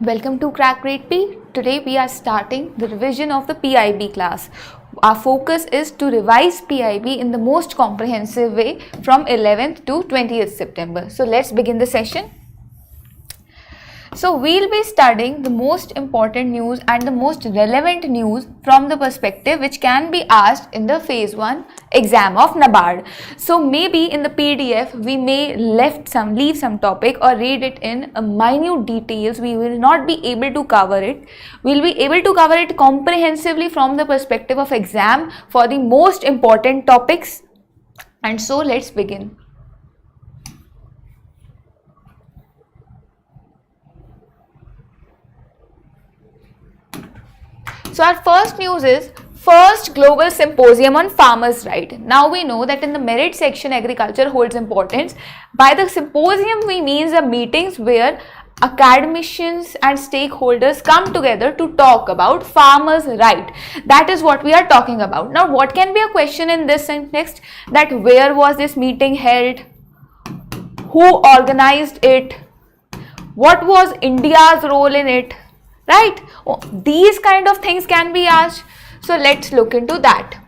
Welcome to Crack Grade B. Today we are starting the revision of the PIB class. Our focus is to revise PIB in the most comprehensive way from 11th to 20th September. So let's begin the session. So we'll be studying the most important news and the most relevant news from the perspective which can be asked in the phase 1 exam of NABARD. So maybe in the PDF we may leave some topic or read it in minute details. We will not be able to cover it. We'll be able to cover it comprehensively from the perspective of exam for the most important topics. And so let's begin. So our first news is first global symposium on farmers' right. Now we know that in the merit section agriculture holds importance. By the symposium we mean the meetings where academicians and stakeholders come together to talk about farmers' right. That is what we are talking about. Now what can be a question in this next, that where was this meeting held? Who organized it? What was India's role in it? Right? These kind of things can be asked. So let's look into that.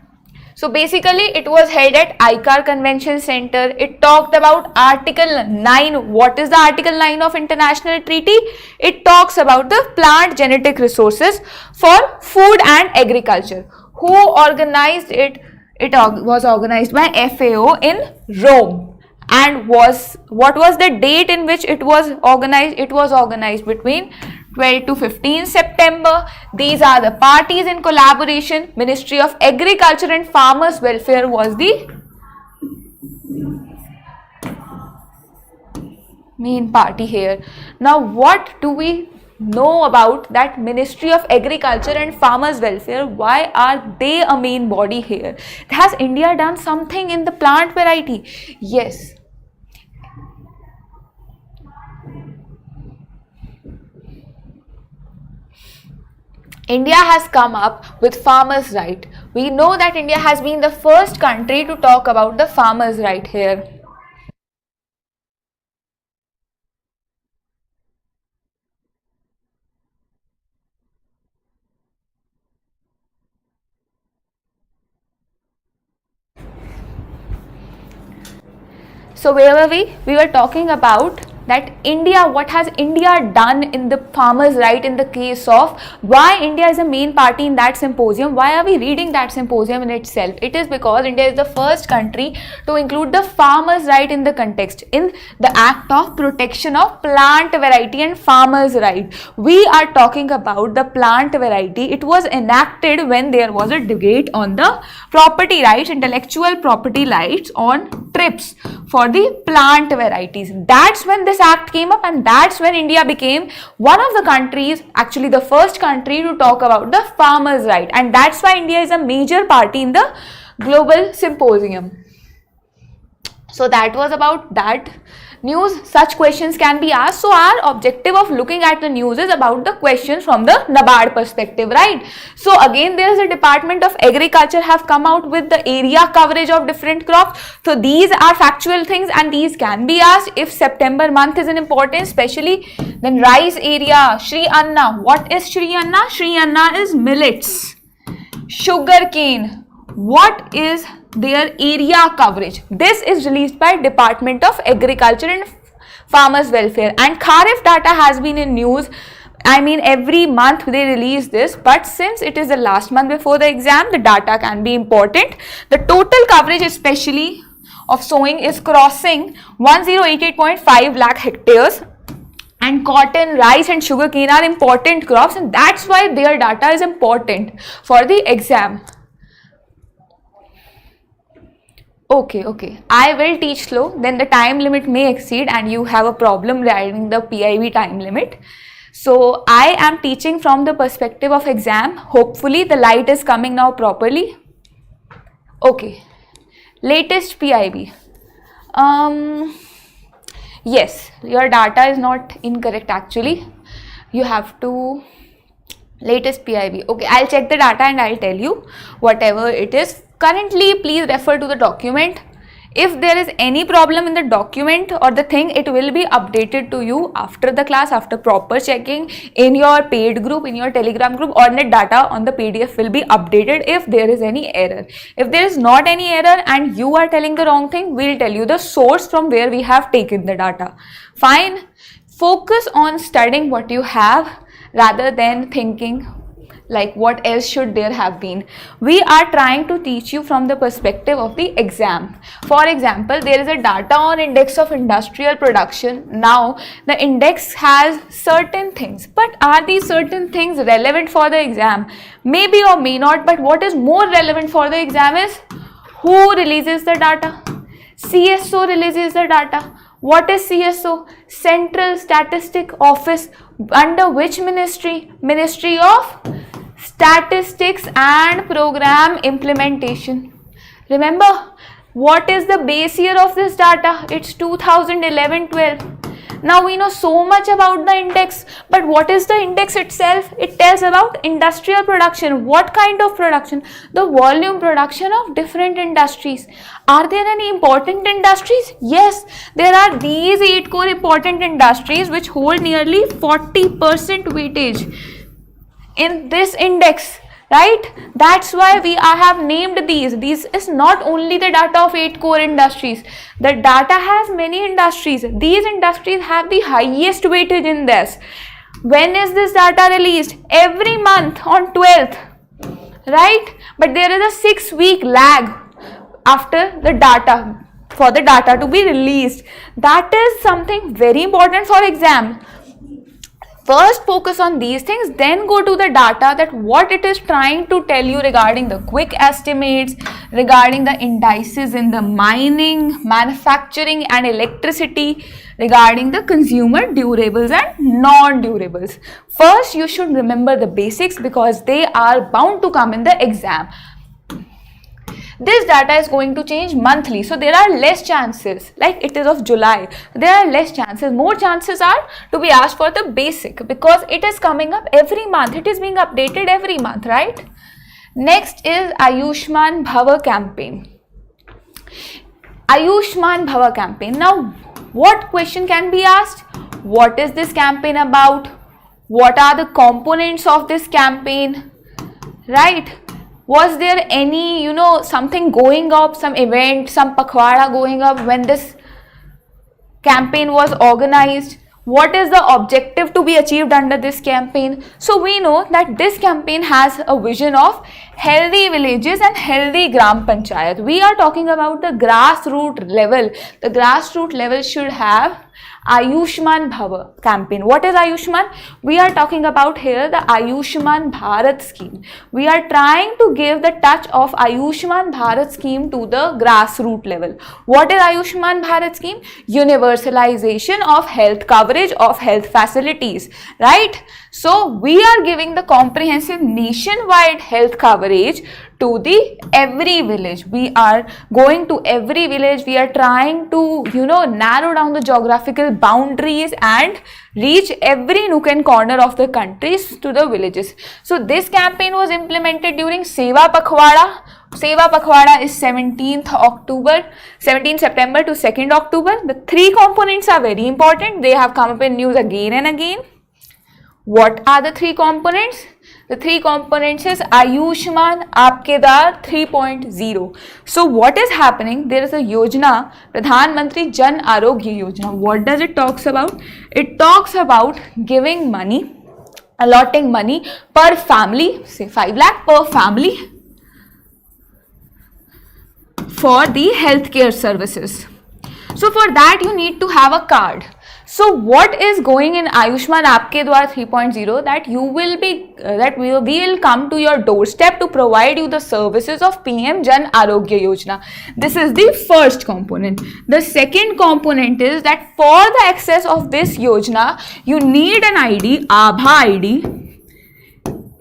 So basically it was held at ICAR Convention Center. It talked about Article 9. What is the Article 9 of International Treaty? It talks about the plant genetic resources for food and agriculture. Who organized it? It was organized by FAO in Rome. And what was the date in which it was organized? It was organized between 12 to 15 September. These are the parties in collaboration. Ministry of Agriculture and Farmers Welfare was the main party here. Now what do we know about that Ministry of Agriculture and Farmers Welfare? Why are they a main body here? Has India done something in the plant variety? Yes. India has come up with farmers' right. We know that India has been the first country to talk about the farmers' right here. So where were we? We were talking about that India, what has India done in the farmers' right in the case of why India is a main party in that symposium. Why are we reading that symposium in itself? It is because India is the first country to include the farmers' right in the context, in the act of protection of plant variety and farmers' right. We are talking about the plant variety. It was enacted when there was a debate on the property rights, intellectual property rights on TRIPS for the plant varieties. That's when this act came up, and that's when India became one of the countries, actually the first country to talk about the farmers' right, and that's why India is a major party in the global symposium. So that was about that news. Such questions can be asked. So our objective of looking at the news is about the questions from the NABARD perspective, right? So again, there is a Department of Agriculture have come out with the area coverage of different crops. So these are factual things and these can be asked if September month is an important, especially then rice area, Shri Anna. What is Shri Anna? Shri Anna is millets, sugar cane. What is their area coverage? This is released by Department of Agriculture and Farmers Welfare, and Kharif data has been in news. I mean, every month they release this, but since it is the last month before the exam, the data can be important. The total coverage especially of sowing is crossing 1088.5 lakh hectares, and cotton, rice and sugarcane are important crops, and that's why their data is important for the exam. Okay. I will teach slow, then the time limit may exceed and you have a problem writing the PIB time limit. So I am teaching from the perspective of exam. Hopefully the light is coming now properly. Okay. Latest PIB. Yes, your data is not incorrect actually. You have to latest PIB. Okay, I'll check the data and I'll tell you whatever it is. Currently, please refer to the document. If there is any problem in the document or the thing, it will be updated to you after the class, after proper checking in your paid group, in your Telegram group, or net data on the PDF will be updated if there is any error. If there is not any error and you are telling the wrong thing, we'll tell you the source from where we have taken the data. Fine. Focus on studying what you have rather than thinking like what else should there have been. We are trying to teach you from the perspective of the exam. For example, there is a data on index of industrial production. Now the index has certain things, but are these certain things relevant for the exam? Maybe or may not, but what is more relevant for the exam is who releases the data. CSO releases the data. What is CSO? Central Statistic Office. Under which ministry? Ministry of Statistics and Program Implementation. Remember, what is the base year of this data? It's 2011-12. Now we know so much about the index, but what is the index itself? It tells about industrial production. What kind of production? The volume production of different industries. Are there any important industries? Yes, there are these 8 core important industries which hold nearly 40% weightage in this index, right? That's why we have named these. This is not only the data of 8 core industries. The data has many industries. These industries have the highest weightage in this. When is this data released? Every month on 12th, right? But there is a 6-week lag after the data, for the data to be released. That is something very important for exam. First focus on these things, then go to the data, that what it is trying to tell you regarding the quick estimates, regarding the indices in the mining, manufacturing and electricity, regarding the consumer durables and non-durables. First, you should remember the basics because they are bound to come in the exam. This data is going to change monthly, so there are less chances, like it is of July, there are less chances. More chances are to be asked for the basic because it is coming up every month, it is being updated every month, right? Next is Ayushman Bhava campaign. Ayushman Bhava campaign. Now, what question can be asked? What is this campaign about? What are the components of this campaign, right? Was there any, something going up, some event, some pakhwada going up when this campaign was organized? What is the objective to be achieved under this campaign? So we know that this campaign has a vision of healthy villages and healthy gram panchayat. We are talking about the grassroots level. The grassroots level should have Ayushman Bhava campaign. What is Ayushman? We are talking about here the Ayushman Bharat scheme. We are trying to give the touch of Ayushman Bharat scheme to the grassroots level. What is Ayushman Bharat scheme? Universalization of health coverage of health facilities, right? So we are giving the comprehensive nationwide health coverage to the every village. We are going to every village. We are trying to, narrow down the geographical boundaries and reach every nook and corner of the countries to the villages. So this campaign was implemented during Seva Pakhwada. Seva Pakhwada is 17th September to 2nd October. The 3 components are very important. They have come up in news again and again. What are the 3 components? The 3 components is Ayushman Aapke Dar 3.0. So what is happening? There is a Yojana, Pradhan Mantri Jan Arogya Yojana. What does it talks about? It talks about giving money, allotting money per family, say 5 lakh per family for the healthcare services. So for that you need to have a card. So what is going in Ayushman Aapke Dwar 3.0? That we will come to your doorstep to provide you the services of PM Jan Arogya Yojana. This is the first component. The second component is that for the access of this Yojana, you need an ID, Aadhaar ID.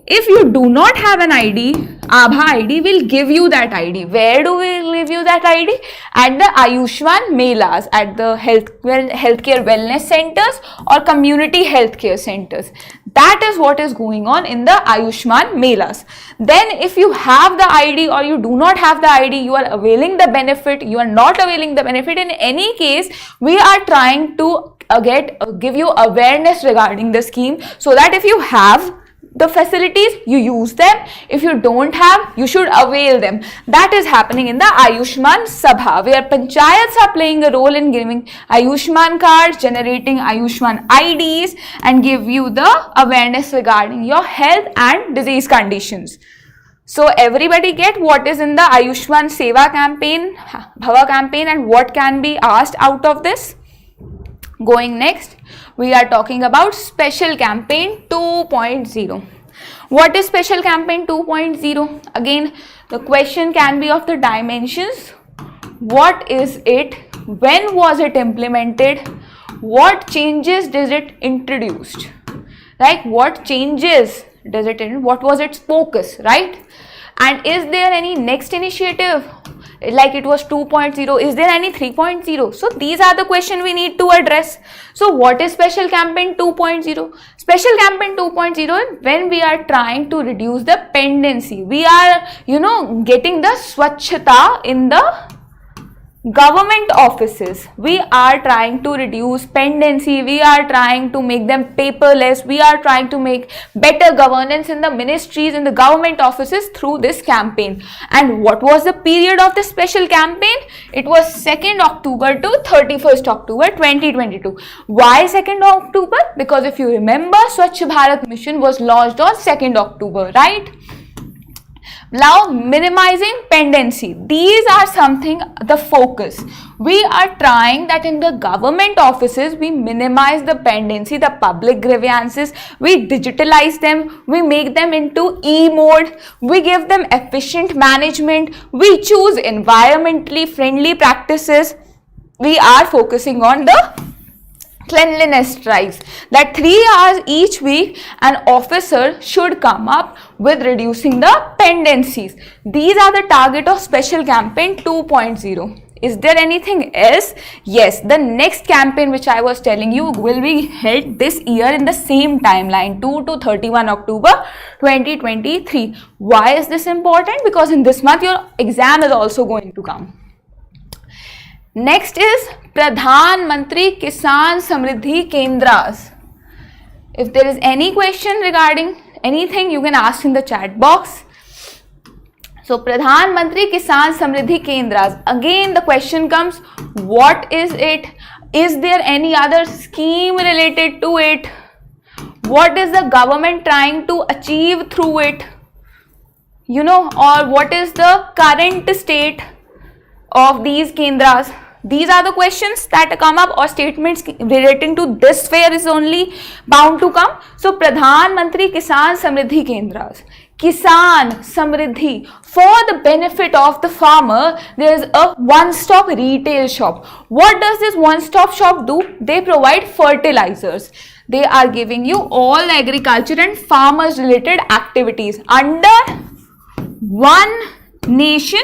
If you do not have an ID, Abha ID will give you that ID. Where do we give you that ID? At the Ayushman Melas, at the healthcare wellness centers or community healthcare centers. That is what is going on in the Ayushman Melas. Then if you have the ID or you do not have the ID, you are availing the benefit, you are not availing the benefit. In any case, we are trying to give you awareness regarding the scheme, so that if you have the facilities, you use them. If you don't have, you should avail them. That is happening in the Ayushman Sabha, where panchayats are playing a role in giving Ayushman cards, generating Ayushman IDs, and give you the awareness regarding your health and disease conditions. So everybody get what is in the Ayushman Seva campaign, Bhava campaign, and what can be asked out of this. Going next, we are talking about Special Campaign 2.0. What is Special Campaign 2.0? Again, the question can be of the dimensions. What is it? When was it implemented? What changes did it introduced? Right? What changes does it introduce? What was its focus? Right? And is there any next initiative? Like it was 2.0, is there any 3.0? So these are the questions we need to address. So what is Special Campaign 2.0? Special Campaign 2.0, when we are trying to reduce the pendency, we are, getting the Swachhata in the government offices. We are trying to reduce pendency, we are trying to make them paperless, we are trying to make better governance in the ministries, in the government offices through this campaign. And what was the period of the special campaign? It was 2nd October to 31st October 2022. Why 2nd October? Because if you remember, Swachh Bharat Mission was launched on 2nd October, right? Now, minimizing pendency. These are something, the focus. We are trying that in the government offices, we minimize the pendency, the public grievances, we digitalize them, we make them into e-mode, we give them efficient management, we choose environmentally friendly practices. We are focusing on the cleanliness drives, that 3 hours each week an officer should come up with reducing the pendencies. These are the target of Special Campaign 2.0. Is there anything else? Yes, the next campaign which I was telling you will be held this year in the same timeline, 2 to 31 October 2023. Why is this important? Because in this month your exam is also going to come. Next is Pradhan Mantri Kisan Samriddhi Kendras. If there is any question regarding anything, you can ask in the chat box. So Pradhan Mantri Kisan Samriddhi Kendras. Again the question comes, what is it? Is there any other scheme related to it? What is the government trying to achieve through it? Or what is the current state of these kendras? These are the questions that come up, or statements relating to this fair is only bound to come. So Pradhan Mantri Kisan Samriddhi Kendras. Kisan Samriddhi, for the benefit of the farmer, there is a one-stop retail shop. What does this one-stop shop do? They provide fertilizers. They are giving you all agriculture and farmers related activities under one nation,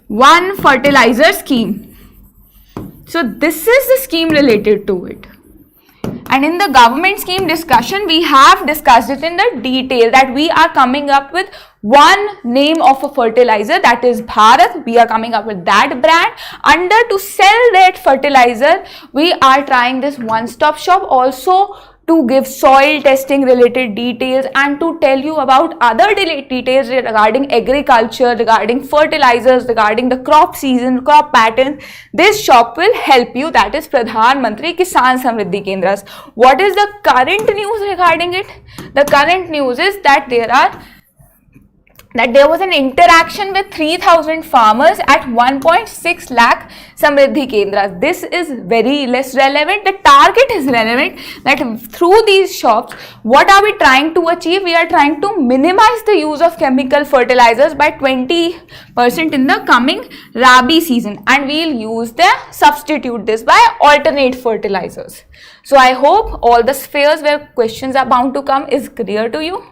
one fertilizer scheme. So this is the scheme related to it. And in the government scheme discussion, we have discussed it in the detail that we are coming up with one name of a fertilizer, that is Bharat. We are coming up with that brand. Under to sell that fertilizer, we are trying this one-stop shop also to give soil testing related details and to tell you about other details regarding agriculture, regarding fertilizers, regarding the crop season, crop patterns. This shop will help you. That is Pradhan Mantri Kisan Samriddhi Kendras. What is the current news regarding it? The current news is that there was an interaction with 3,000 farmers at 1.6 lakh Samriddhi Kendras. This is very less relevant. The target is relevant, that through these shops, what are we trying to achieve? We are trying to minimize the use of chemical fertilizers by 20% in the coming Rabi season, and we will substitute this by alternate fertilizers. So I hope all the spheres where questions are bound to come is clear to you.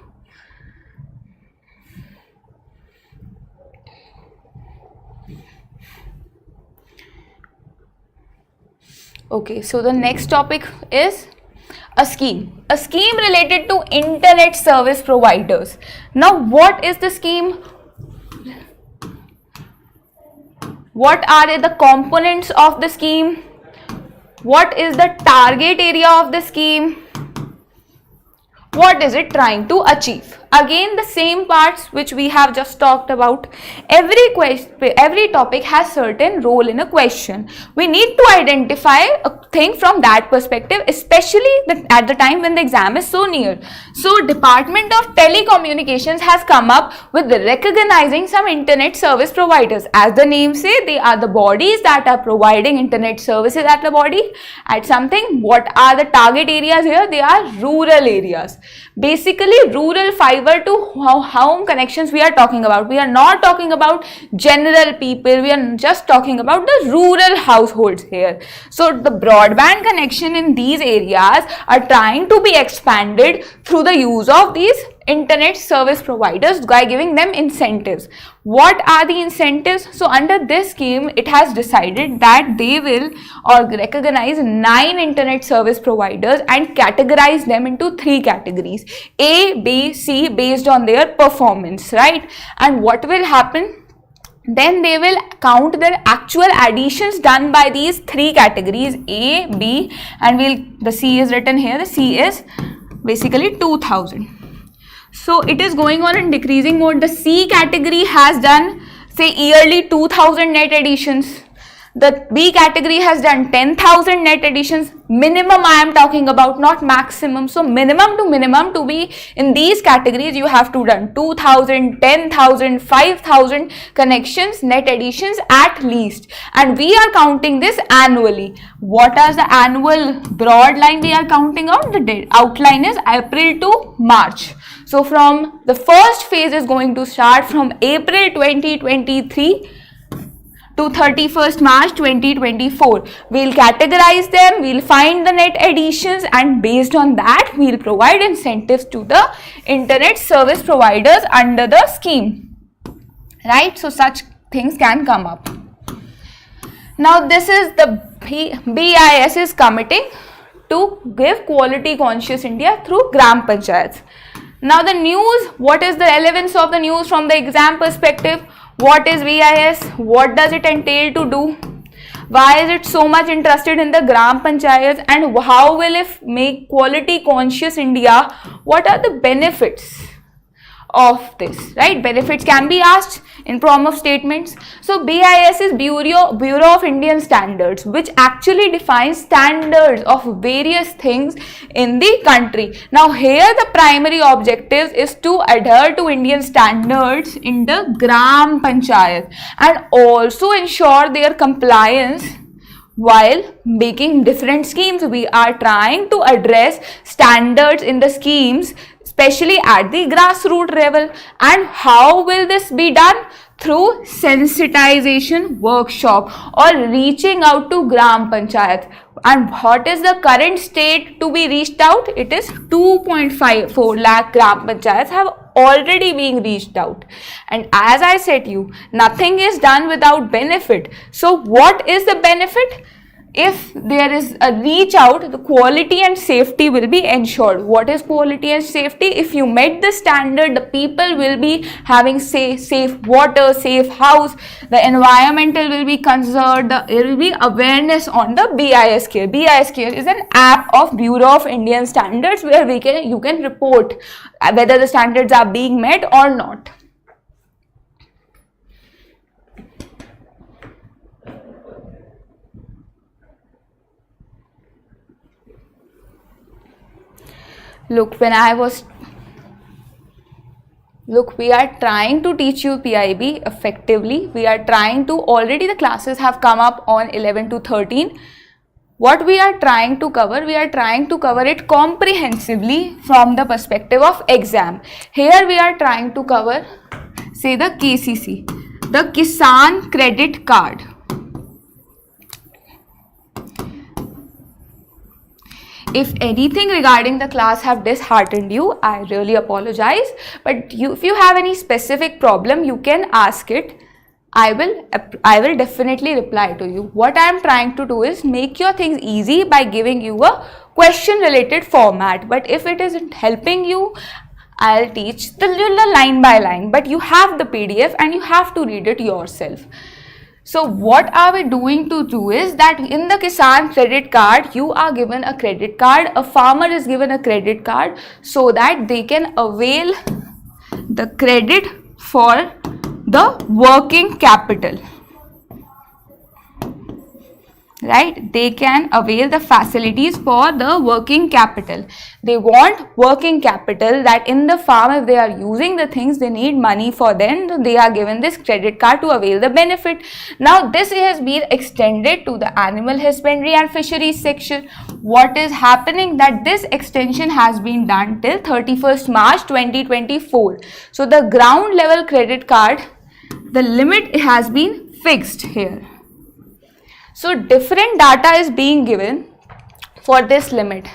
Okay, so the next topic is a scheme related to internet service providers. Now, what is the scheme? What are the components of the scheme? What is the target area of the scheme? What is it trying to achieve? Again, the same parts which we have just talked about. Every topic has certain role in a question. We need to identify a thing from that perspective, especially at the time when the exam is so near. So, Department of Telecommunications has come up with recognizing some internet service providers. As the name say, they are the bodies that are providing internet services at the body at something. What are the target areas here? They are rural areas. Basically, rural fiber to home connections we are talking about. We are not talking about general people. We are just talking about the rural households here. So, the broadband connection in these areas are trying to be expanded through the use of these internet service providers by giving them incentives. What are the incentives? So, under this scheme, it has decided that they will recognize 9 internet service providers and categorize them into 3 categories, A, B, C, based on their performance, right? And what will happen? Then they will count their actual additions done by these 3 categories, A, B, and the C is written here. The C is basically 2000. So, it is going on in decreasing mode. The C category has done, say, yearly 2000 net additions. The B category has done 10,000 net additions. Minimum I am talking about, not maximum. So, minimum to be in these categories, you have to done 2,000, 10,000, 5,000 connections, net additions at least. And we are counting this annually. What is the annual broad line we are counting out? The outline is April to March. So, from the first phase is going to start from April 2023 to 31st March 2024. We'll categorize them, we'll find the net additions, and based on that, we'll provide incentives to the internet service providers under the scheme. Right? So, such things can come up. Now, this is the BIS is committing to give quality conscious India through Gram Panchayats. Now, the news, what is the relevance of the news from the exam perspective? What is BIS? What does it entail to do? Why is it so much interested in the Gram Panchayats, and how will it make quality conscious India? What are the benefits of this, right? Benefits can be asked in form of statements. So, BIS is Bureau of Indian Standards, which actually defines standards of various things in the country. Now, here the primary objective is to adhere to Indian standards in the Gram Panchayat and also ensure their compliance while making different schemes. We are trying to address standards in the schemes, especially at the grassroots level. And how will this be done? Through sensitization workshop or reaching out to Gram Panchayat. And what is the current state to be reached out? It is 2.54 lakh Gram Panchayats have already been reached out. And as I said to you, nothing is done without benefit. So, what is the benefit? If there is a reach out, the quality and safety will be ensured. What is quality and safety? If you met the standard, the people will be having safe water, safe house, the environmental will be conserved, there will be awareness on the BIS Care. BIS Care is an app of Bureau of Indian Standards where you can report whether the standards are being met or not. Look, we are trying to teach you PIB effectively. We are trying to, already the classes have come up on 11 to 13. What we are trying to cover? We are trying to cover it comprehensively from the perspective of exam. Here we are trying to cover, say, the KCC, the Kisan Credit Card. If anything regarding the class have disheartened you, I really apologize. But if you have any specific problem, you can ask it. I will definitely reply to you. What I am trying to do is make your things easy by giving you a question related format. But if it isn't helping you, I'll teach the line by line. But you have the PDF and you have to read it yourself. So what are we doing to do is that in the Kisan credit card, you are given a credit card, a farmer is given a credit card so that they can avail the credit for the working capital. Right? They can avail the facilities for the working capital. They want working capital, that in the farm, if they are using the things, they need money for them. They are given this credit card to avail the benefit. Now, this has been extended to the animal husbandry and fisheries section. What is happening? That this extension has been done till 31st March 2024. So, the ground level credit card, the limit has been fixed here. So, different data is being given for this limit.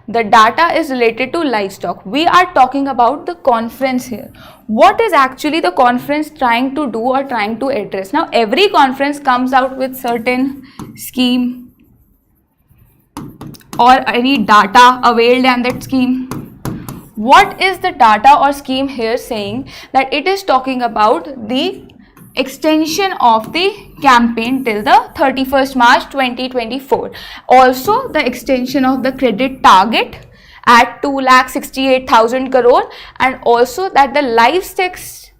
The data is related to livestock. We are talking about the conference here. What is actually the conference trying to do or trying to address? Now, every conference comes out with certain scheme or any data availed in that scheme. What is the data or scheme here saying? That it is talking about the extension of the campaign till the 31st March 2024. Also, the extension of the credit target at 2,68,000 crore, and also that the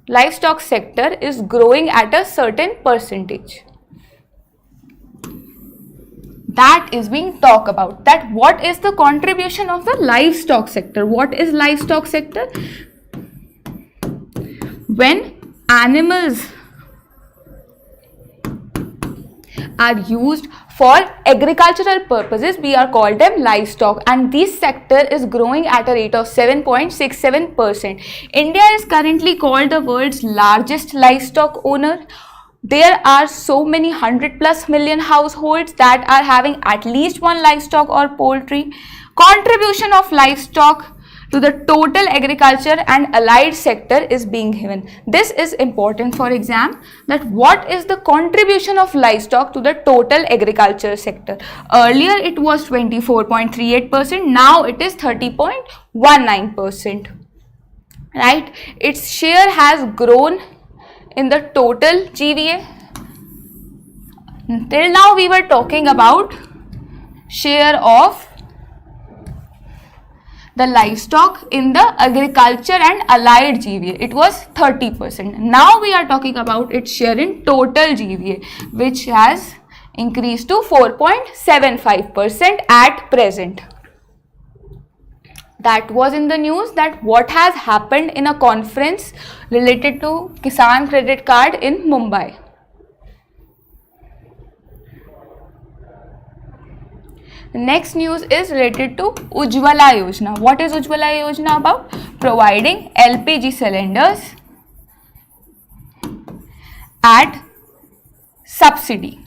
livestock sector is growing at a certain percentage. That is being talked about. That what is the contribution of the livestock sector? What is livestock sector? When animals are used for agricultural purposes, we are called them livestock, and this sector is growing at a rate of 7.67%. India is currently called the world's largest livestock owner. There are so many 100+ million households that are having at least one livestock or poultry. Contribution of livestock to the total agriculture and allied sector is being given. This is important for exam, that what is the contribution of livestock to the total agriculture sector. Earlier it was 24.38%, now it is 30.19%. Right? Its share has grown in the total GVA. Till now we were talking about share of the livestock in the agriculture and allied GVA. It was 30%. Now we are talking about its share in total GVA, which has increased to 4.75% at present. That was in the news, that what has happened in a conference related to Kisan credit card in Mumbai. The next news is related to Ujjwala Yojana. What is Ujjwala Yojana about? Providing LPG cylinders at subsidy.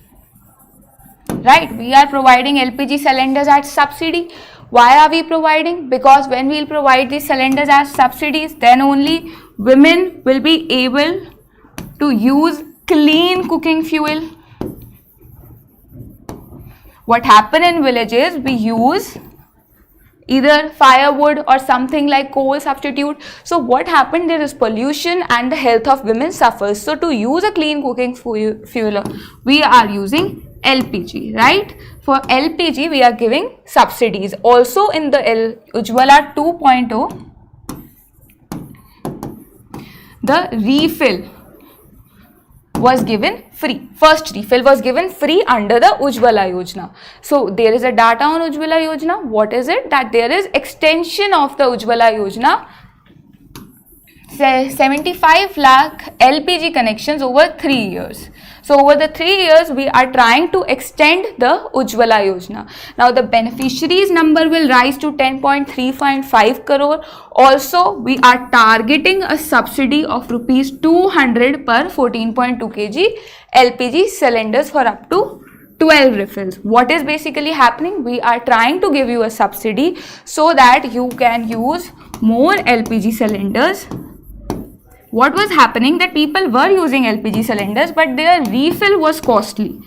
Right? We are providing LPG cylinders at subsidy. Why are we providing? Because when we will provide these cylinders as subsidies, then only women will be able to use clean cooking fuel. What happen in villages, we use either firewood or something like coal substitute. So what happened, there is pollution and the health of women suffers. So to use a clean cooking fuel, we are using LPG, right? For LPG, we are giving subsidies. Also in the Ujjwala 2.0, the refill was given free. First refill was given free under the Ujjwala Yojana. So there is a data on Ujjwala Yojana. What is it? That there is extension of the Ujjwala Yojana, 75 lakh LPG connections over 3 years. So over the 3 years, we are trying to extend the Ujjwala Yojana. Now the beneficiaries number will rise to 10.355 crore. Also, we are targeting a subsidy of rupees 200 per 14.2 kg LPG cylinders for up to 12 refills. What is basically happening? We are trying to give you a subsidy so that you can use more LPG cylinders what was happening, that people were using LPG cylinders, but their refill was costly,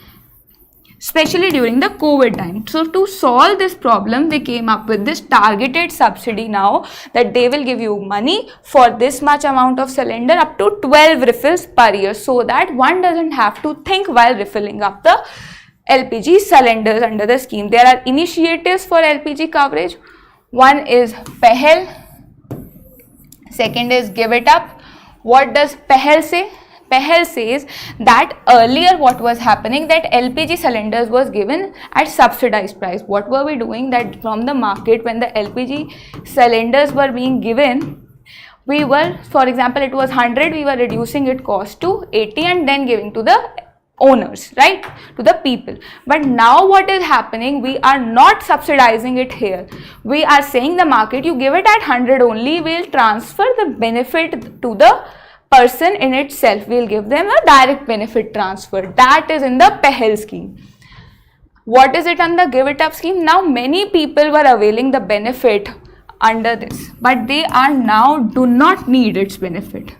especially during the COVID time. So to solve this problem, they came up with this targeted subsidy now, that they will give you money for this much amount of cylinder up to 12 refills per year, so that one doesn't have to think while refilling up the LPG cylinders under the scheme. There are initiatives for LPG coverage. One is PEHL, second is Give It Up. What does PEHL say? PEHL says that earlier what was happening, that LPG cylinders was given at subsidized price. What were we doing? That from the market, when the LPG cylinders were being given, we were, for example, it was 100, we were reducing it cost to 80 and then giving to the owners, right, to the people. But now what is happening, we are not subsidizing it here. We are saying the market, you give it at 100 only, we will transfer the benefit to the person in itself. We will give them a direct benefit transfer. That is in the PEHL scheme. What is it under Give It Up scheme? Now many people were availing the benefit under this, but they are now do not need its benefit.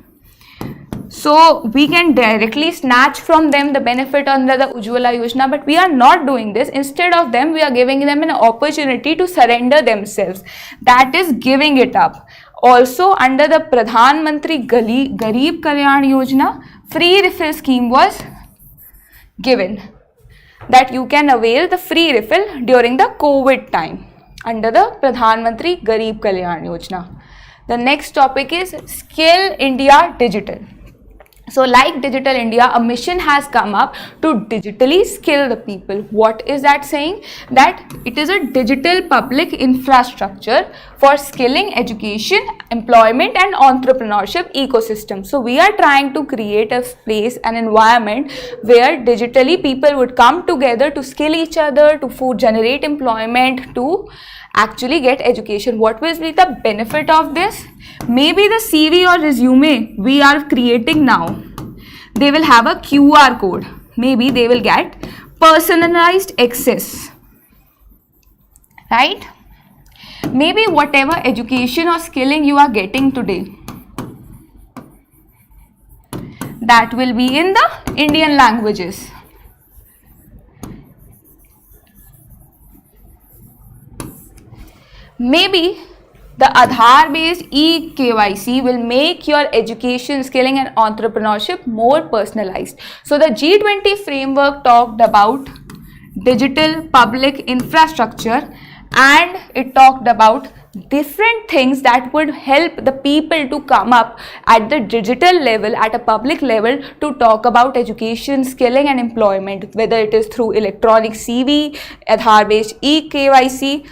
So we can directly snatch from them the benefit under the Ujjwala Yojana, but we are not doing this. Instead of them, we are giving them an opportunity to surrender themselves. That is giving it up. Also under the Pradhan Mantri Garib Kalyan Yojana, free refill scheme was given, that you can avail the free refill during the COVID time under the Pradhan Mantri Garib Kalyan Yojana. The next topic is Skill India Digital. So like Digital India, a mission has come up to digitally skill the people. What is that saying? That it is a digital public infrastructure for skilling, education, employment and entrepreneurship ecosystem. So we are trying to create a place, an environment where digitally people would come together to skill each other, to generate employment, to actually get education. What will be the benefit of this? Maybe the CV or resume we are creating now, they will have a QR code. Maybe they will get personalized access, right? Maybe whatever education or skilling you are getting today, that will be in the Indian languages. Maybe the Aadhaar based eKYC will make your education, skilling and entrepreneurship more personalized. So the G20 framework talked about digital public infrastructure, and it talked about different things that would help the people to come up at the digital level, at a public level, to talk about education, skilling and employment, whether it is through electronic CV, Aadhaar based eKYC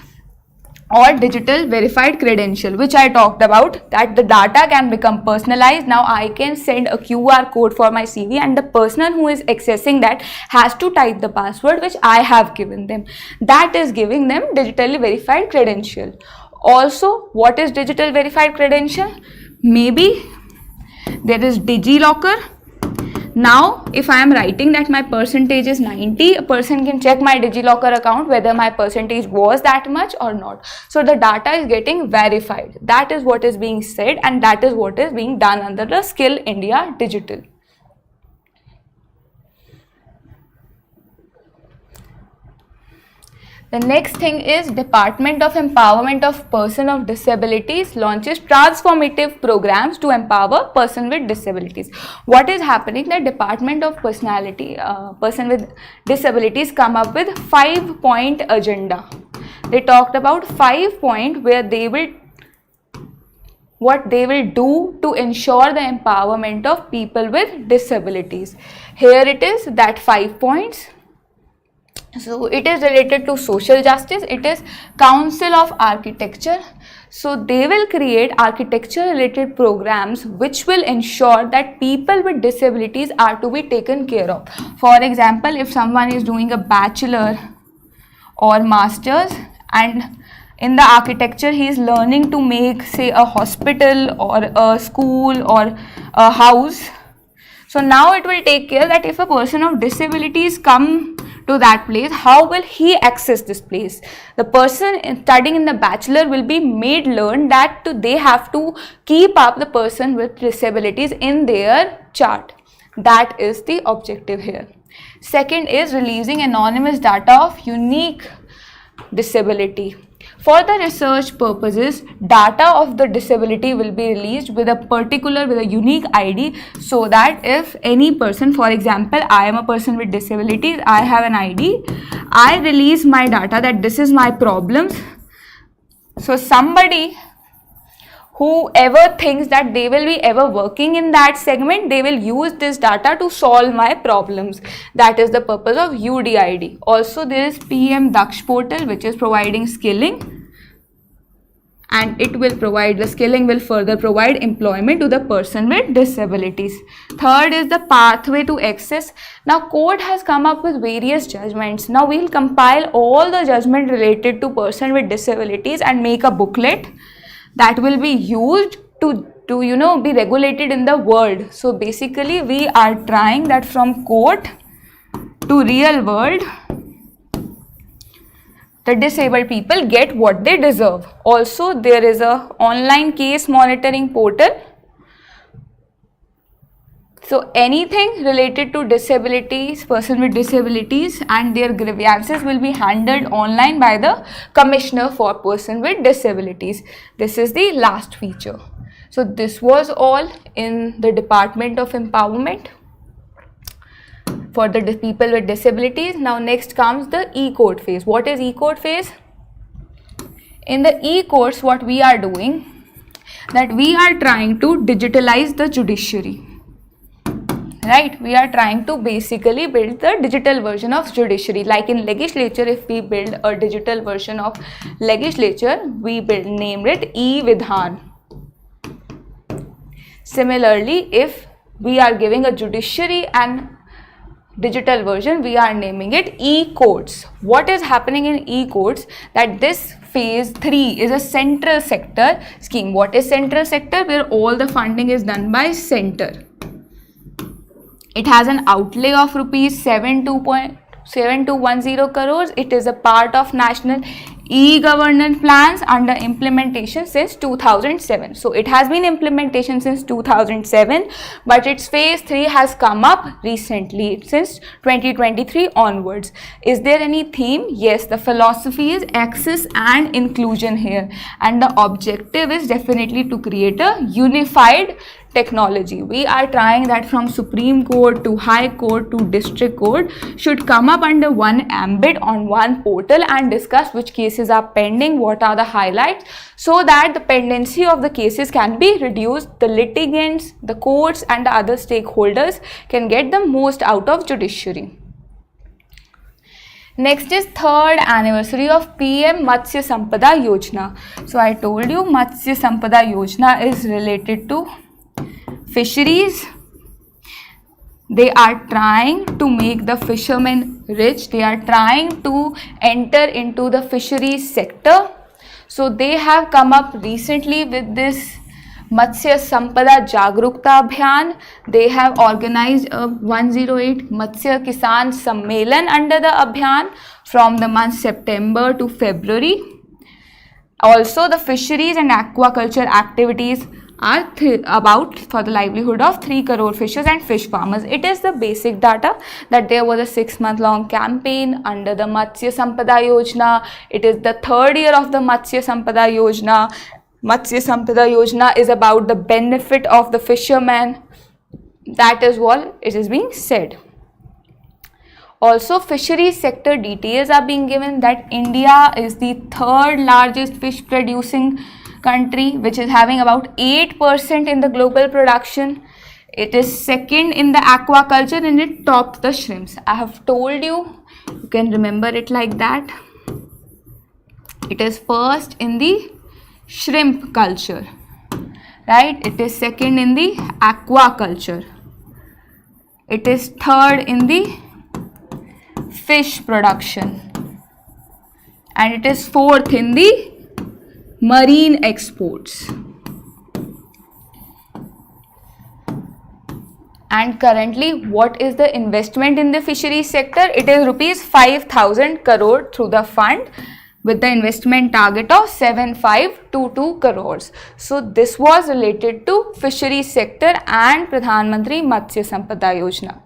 or digital verified credential, which I talked about, that the data can become personalized. Now I can send a QR code for my CV and the person who is accessing that has to type the password which I have given them. That is giving them digitally verified credential. Also, what is digital verified credential? Maybe there is DigiLocker. Now, if I am writing that my percentage is 90, a person can check my DigiLocker account whether my percentage was that much or not. So the data is getting verified. That is what is being said, and that is what is being done under the Skill India Digital. The next thing is Department of Empowerment of Person with Disabilities launches transformative programs to empower person with disabilities. What is happening? The Department of Person with Disabilities come up with 5-point agenda. They talked about 5 points where what they will do to ensure the empowerment of people with disabilities. Here it is, that 5 points. So it is related to social justice. It is Council of Architecture. So they will create architecture related programs which will ensure that people with disabilities are to be taken care of. For example, if someone is doing a bachelor or master's and in the architecture he is learning to make, say, a hospital or a school or a house. So now it will take care that if a person of disabilities come to that place, how will he access this place? The person studying in the bachelor will be made learn that they have to keep up the person with disabilities in their chart. That is the objective here. Second is releasing anonymous data of unique disability. For the research purposes, data of the disability will be released with a unique ID, so that if any person, for example, I am a person with disabilities, I have an ID, I release my data that this is my problems. So somebody, whoever thinks that they will be ever working in that segment, they will use this data to solve my problems. That is the purpose of UDID. Also, there is PM Daksh portal, which is providing skilling, and it will provide, the skilling will further provide employment to the person with disabilities. Third is the pathway to access. Now, court has come up with various judgments. Now, we will compile all the judgment related to person with disabilities and make a booklet that will be used to be regulated in the world. So basically we are trying that from court to real world, the disabled people get what they deserve. Also, there is a online case monitoring portal. So anything related to disabilities, person with disabilities and their grievances will be handled online by the Commissioner for Person with Disabilities. This is the last feature. So this was all in the Department of Empowerment for the people with disabilities. Now next comes the e-court phase. What is e-court phase? In the e-courts, what we are doing, that we are trying to digitalize the judiciary. Right, we are trying to basically build the digital version of judiciary. Like in legislature, if we build a digital version of legislature, we named it e-Vidhan. Similarly, if we are giving a judiciary and digital version, we are naming it e-courts. What is happening in e-courts? That this phase 3 is a central sector scheme. What is central sector? Where all the funding is done by center. It has an outlay of rupees 7210 crores. It is a part of national e-governance plans under implementation since 2007. So it has been implementation since 2007, but its phase 3 has come up recently since 2023 onwards. Is there any theme? Yes, the philosophy is access and inclusion here, and the objective is definitely to create a unified technology. We are trying that from Supreme Court to High Court to District Court should come up under one ambit on one portal and discuss which cases are pending, what are the highlights, so that the pendency of the cases can be reduced. The litigants, the courts and the other stakeholders can get the most out of judiciary. Next is third anniversary of PM Matsya Sampada Yojana. So I told you Matsya Sampada Yojana is related to fisheries. They are trying to make the fishermen rich. They are trying to enter into the fisheries sector. So they have come up recently with this Matsya Sampada Jagrukta Abhiyan. They have organized a 108 Matsya Kisan Sammelan under the Abhiyan from the month September to February. Also, the fisheries and aquaculture activities are about for the livelihood of 3 crore fishers and fish farmers. It is the basic data that there was a 6-month-long campaign under the Matsya Sampada Yojana. It is the third year of the Matsya Sampada Yojana. Matsya Sampada Yojana is about the benefit of the fishermen. That is what it is being said. Also, fisheries sector details are being given that India is the third largest fish producing country, which is having about 8% in the global production. It is second in the aquaculture and it topped the shrimps. I have told you, you can remember it like that. It is first in the shrimp culture, right? It is second in the aquaculture. It is third in the fish production. And it is fourth in the marine exports. And currently, what is the investment in the fisheries sector? It is rupees 5,000 crore through the fund, with the investment target of 7522 crores. So this was related to fisheries sector and Pradhan Mantri Matsya Sampada Yojana.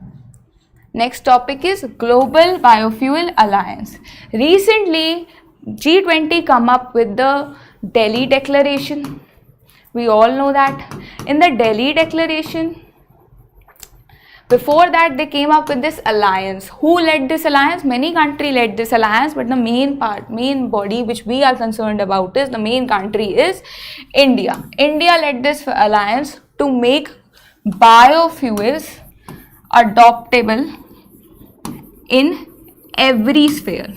Next topic is Global Biofuel Alliance. Recently, G20 come up with the Delhi Declaration. We all know that. In the Delhi Declaration, before that they came up with this alliance. Who led this alliance? Many countries led this alliance, but the main body which we are concerned about is, the main country is India. India led this alliance to make biofuels adoptable in every sphere,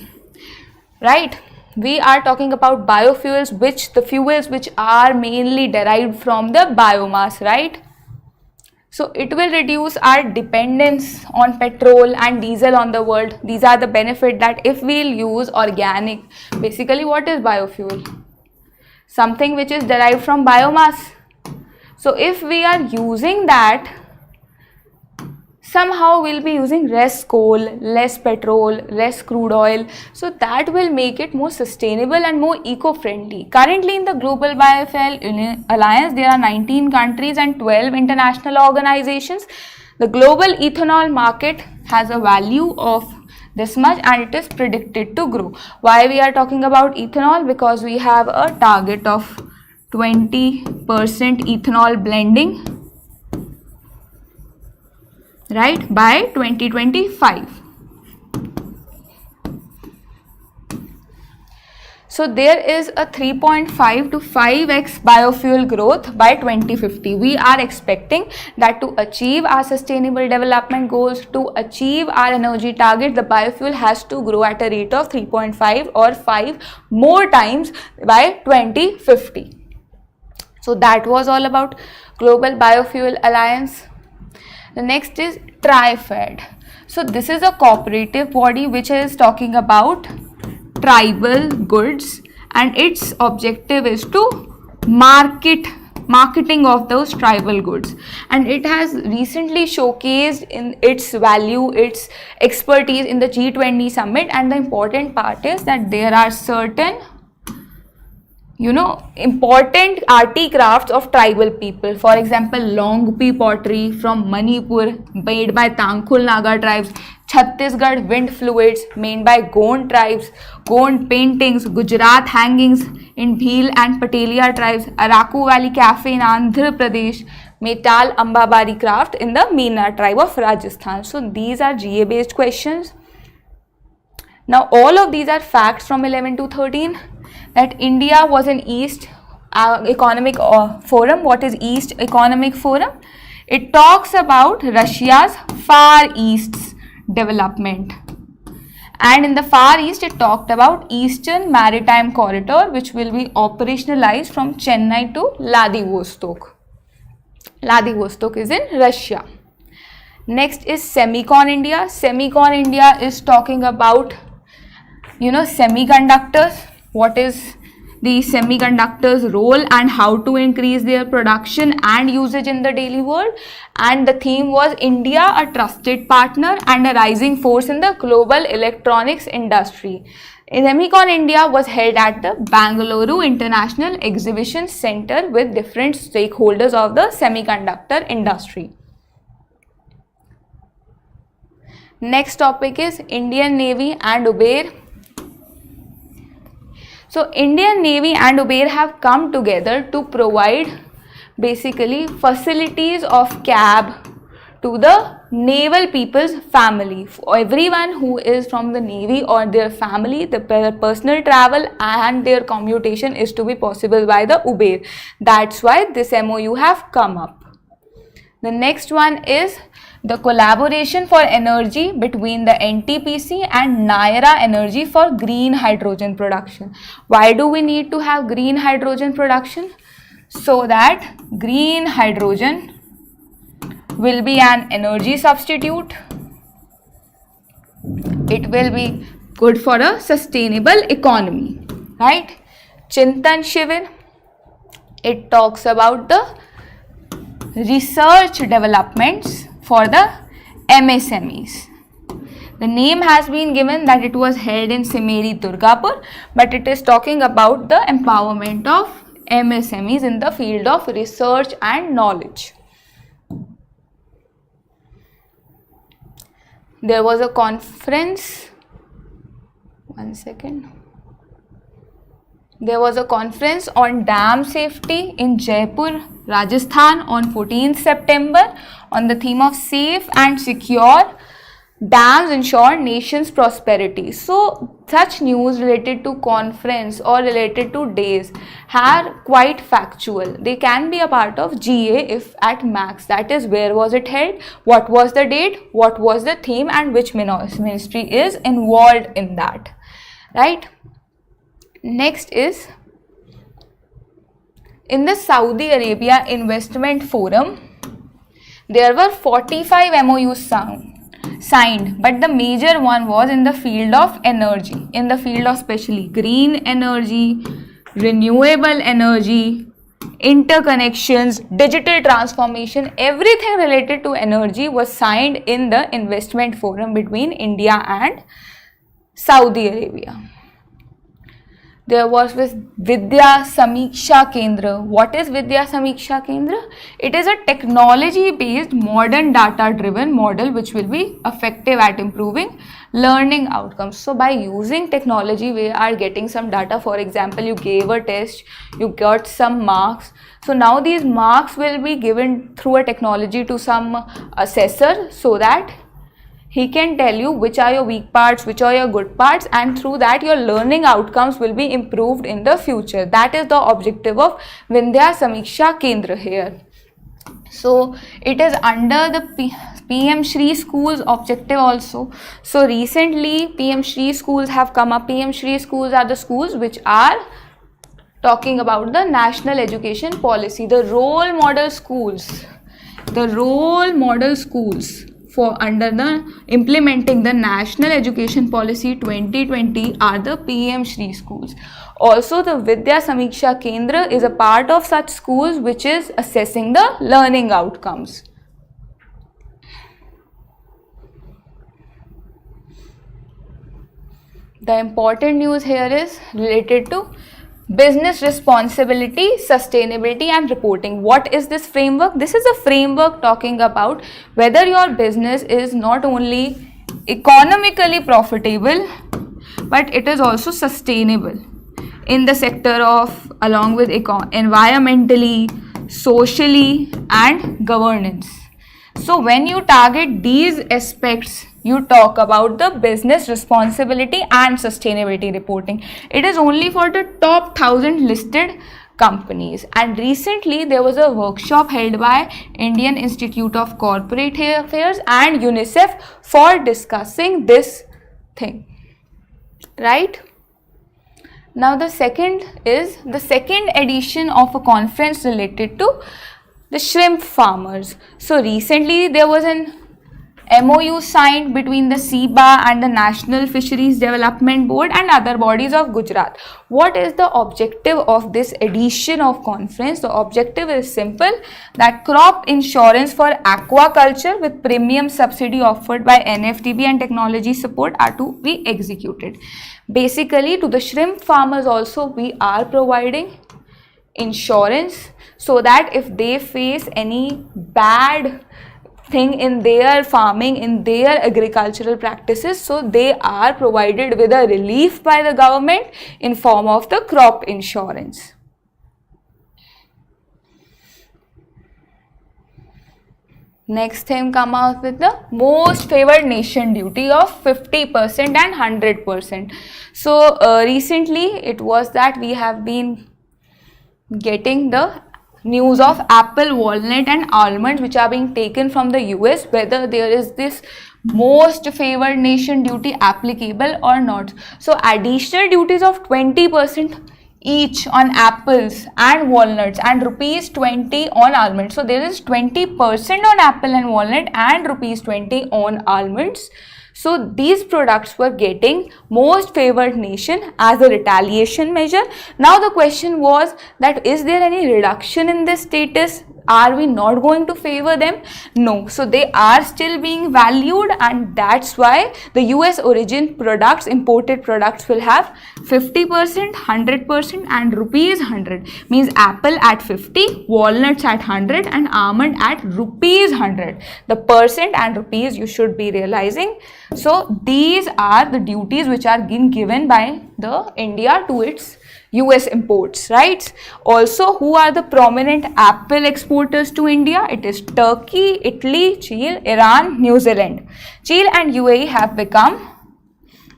right? We are talking about biofuels, the fuels which are mainly derived from the biomass, right? So it will reduce our dependence on petrol and diesel on the world. These are the benefits that if we'll use organic. Basically, what is biofuel? Something which is derived from biomass. So if we are using that, somehow we'll be using less coal, less petrol, less crude oil. So that will make it more sustainable and more eco-friendly. Currently in the Global Biofuel Alliance, there are 19 countries and 12 international organizations. The global ethanol market has a value of this much and it is predicted to grow. Why we are talking about ethanol? Because we have a target of 20% ethanol blending, right, by 2025. So there is a 3.5 to 5x biofuel growth by 2050. We are expecting that to achieve our sustainable development goals, to achieve our energy target, the biofuel has to grow at a rate of 3.5 or 5 more times by 2050. So that was all about Global Biofuel Alliance. The next is TriFed. So this is a cooperative body which is talking about tribal goods, and its objective is to marketing of those tribal goods, and it has recently showcased in its value, its expertise in the G20 summit. And the important part is that there are certain important articrafts of tribal people. For example, Longpi pottery from Manipur made by Tangkhul Naga tribes, Chhattisgarh wind fluids made by Gond tribes, Gond paintings, Gujarat hangings in Bhil and Patelia tribes, Araku Valley Cafe in Andhra Pradesh, Metal Ambabari craft in the Meena tribe of Rajasthan. So these are GA based questions. Now all of these are facts from 11 to 13. That India was an East Economic Forum. What is East Economic Forum? It talks about Russia's Far East's development. And in the Far East, it talked about Eastern Maritime Corridor, which will be operationalized from Chennai to Vladivostok. Vladivostok is in Russia. Next is Semicon India. Semicon India is talking about, semiconductors. What is the semiconductors role and how to increase their production and usage in the daily world. And the theme was India, a trusted partner and a rising force in the global electronics industry. Semicon India was held at the Bangalore International Exhibition Center with different stakeholders of the semiconductor industry. Next topic is Indian Navy and UBER. So Indian Navy and UBER have come together to provide basically facilities of cab to the naval people's family. For everyone who is from the Navy or their family, the personal travel and their commutation is to be possible by the UBER. That's why this MOU have come up. The next one is the collaboration for energy between the NTPC and Naira Energy for green hydrogen production. Why do we need to have green hydrogen production? So that green hydrogen will be an energy substitute. It will be good for a sustainable economy, right? Chintan Shivir, it talks about the research developments for the MSMEs. The name has been given that it was held in Simeri, Durgapur, but it is talking about the empowerment of MSMEs in the field of research and knowledge. There was a conference, There was a conference on dam safety in Jaipur, Rajasthan on 14th September on the theme of safe and secure dams ensure nation's prosperity. So such news related to conference or related to days are quite factual. They can be a part of GA if at max. That is, where was it held, what was the date, what was the theme, and which ministry is involved in that, right? Next is, in the Saudi Arabia Investment Forum, there were 45 MOUs signed, but the major one was in the field of energy, in the field of especially green energy, renewable energy, interconnections, digital transformation. Everything related to energy was signed in the investment forum between India and Saudi Arabia. There was with Vidya Samiksha Kendra. What is Vidya Samiksha Kendra? It is a technology based modern data driven model which will be effective at improving learning outcomes. So by using technology we are getting some data. For example, you gave a test, you got some marks. So now these marks will be given through a technology to some assessor so that he can tell you which are your weak parts, which are your good parts, and through that your learning outcomes will be improved in the future. That is the objective of Vidya Samiksha Kendra here. So it is under the PM Shri schools objective also. So recently PM Shri schools have come up. PM Shri schools are the schools which are talking about the national education policy, the role model schools, for under the implementing the National Education Policy 2020 are the PM Shri schools. Also the Vidya Samiksha Kendra is a part of such schools which is assessing the learning outcomes. The important news here is related to business responsibility, sustainability and reporting. What is this framework? This is a framework talking about whether your business is not only economically profitable but it is also sustainable in the sector of along with environmentally, socially and governance. So when you target these aspects, you talk about the business responsibility and sustainability reporting. It is only for the top 1000 listed companies. And recently there was a workshop held by Indian Institute of Corporate Affairs and UNICEF for discussing this thing, right? Now the second is the second edition of a conference related to the shrimp farmers. So recently there was an MOU signed between the SEBA and the National Fisheries Development Board and other bodies of Gujarat. What is the objective of this edition of conference? The objective is simple, that crop insurance for aquaculture with premium subsidy offered by NFDB and technology support are to be executed. Basically to the shrimp farmers also we are providing insurance so that if they face any bad thing in their farming, in their agricultural practices, so they are provided with a relief by the government in form of the crop insurance. Next thing come out with the most favored nation duty of 50% and 100%. So recently it was that we have been getting the news of apple, walnut and almonds which are being taken from the US, whether there is this most favored nation duty applicable or not. So additional duties of 20% each on apples and walnuts and rupees 20 on almonds. So there is 20% on apple and walnut and rupees 20 on almonds. So these products were getting most favored nation as a retaliation measure. Now the question was that is there any reduction in this status? Are we not going to favor them? No. So they are still being valued, and that's why the US origin products, imported products, will have 50%, 100% and rupees 100. Means apple at 50, walnuts at 100 and almond at rupees 100. The percent and rupees you should be realizing. So these are the duties which are being given by the India to its US imports, right? Also, who are the prominent apple exporters to India? It is Turkey, Italy, Chile, Iran, New Zealand. Chile and UAE have become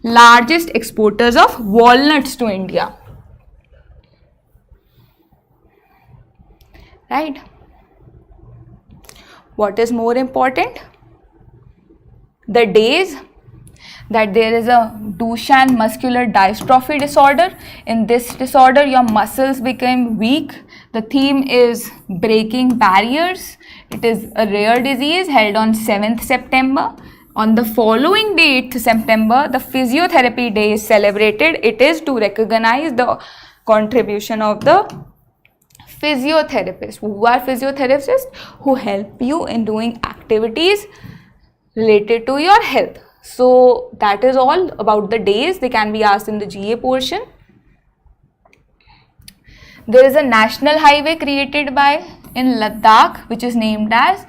largest exporters of walnuts to India, right? What is more important? The days that there is a Duchenne muscular dystrophy disorder. In this disorder, your muscles become weak. The theme is breaking barriers. It is a rare disease held on 7th September. On the following day, 8th September, the physiotherapy day is celebrated. It is to recognize the contribution of the physiotherapists. Who are physiotherapists? Who help you in doing activities related to your health. So that is all about the days. They can be asked in the GA portion. There is a national highway created in Ladakh, which is named as,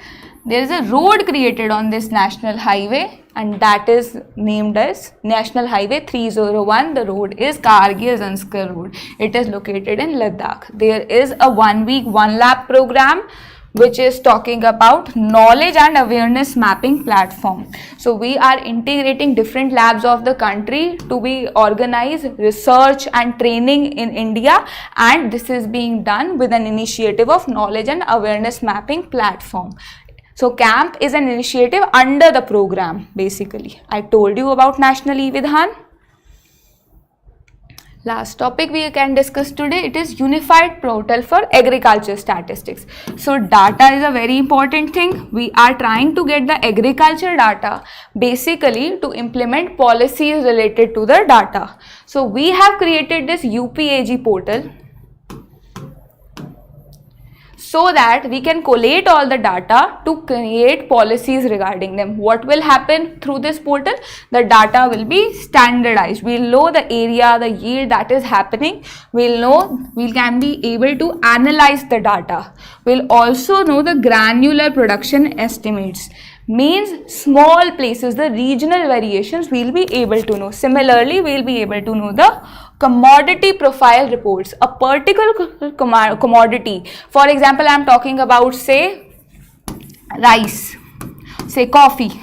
there is a road created on this national highway, and that is named as National Highway 301. The road is Kargil-Zanskar Road. It is located in Ladakh. There is a 1 week, 1 lab program which is talking about knowledge and awareness mapping platform. So we are integrating different labs of the country to be organized research and training in India, and this is being done with an initiative of knowledge and awareness mapping platform. So CAMP is an initiative under the program basically. I told you about National E-Vidhan. Last topic we can discuss today, it is Unified Portal for Agriculture Statistics. So data is a very important thing. We are trying to get the agriculture data basically to implement policies related to the data. So we have created this UPAG portal so that we can collate all the data to create policies regarding them. What will happen through this portal? The data will be standardized. We'll know the area, the yield that is happening. We'll know, we can be able to analyze the data. We'll also know the granular production estimates. Means small places, the regional variations we'll be able to know. Similarly, we'll be able to know the commodity profile reports. A particular commodity, for example, I am talking about say rice, say coffee.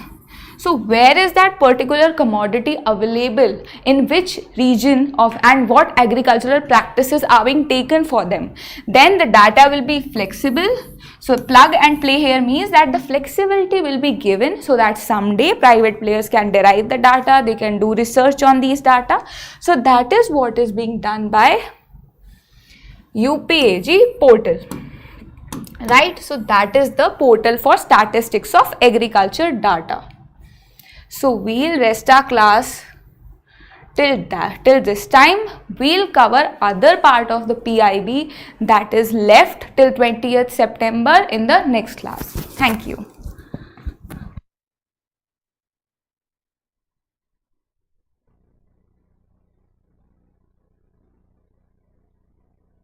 So where is that particular commodity available, in which region of, and what agricultural practices are being taken for them. Then the data will be flexible. So plug and play here means that the flexibility will be given so that someday private players can derive the data, they can do research on these data. So that is what is being done by UPAG portal. Right, so that is the portal for statistics of agriculture data. So we'll rest our class till this time. We'll cover other part of the PIB that is left till 20th September in the next class. Thank you.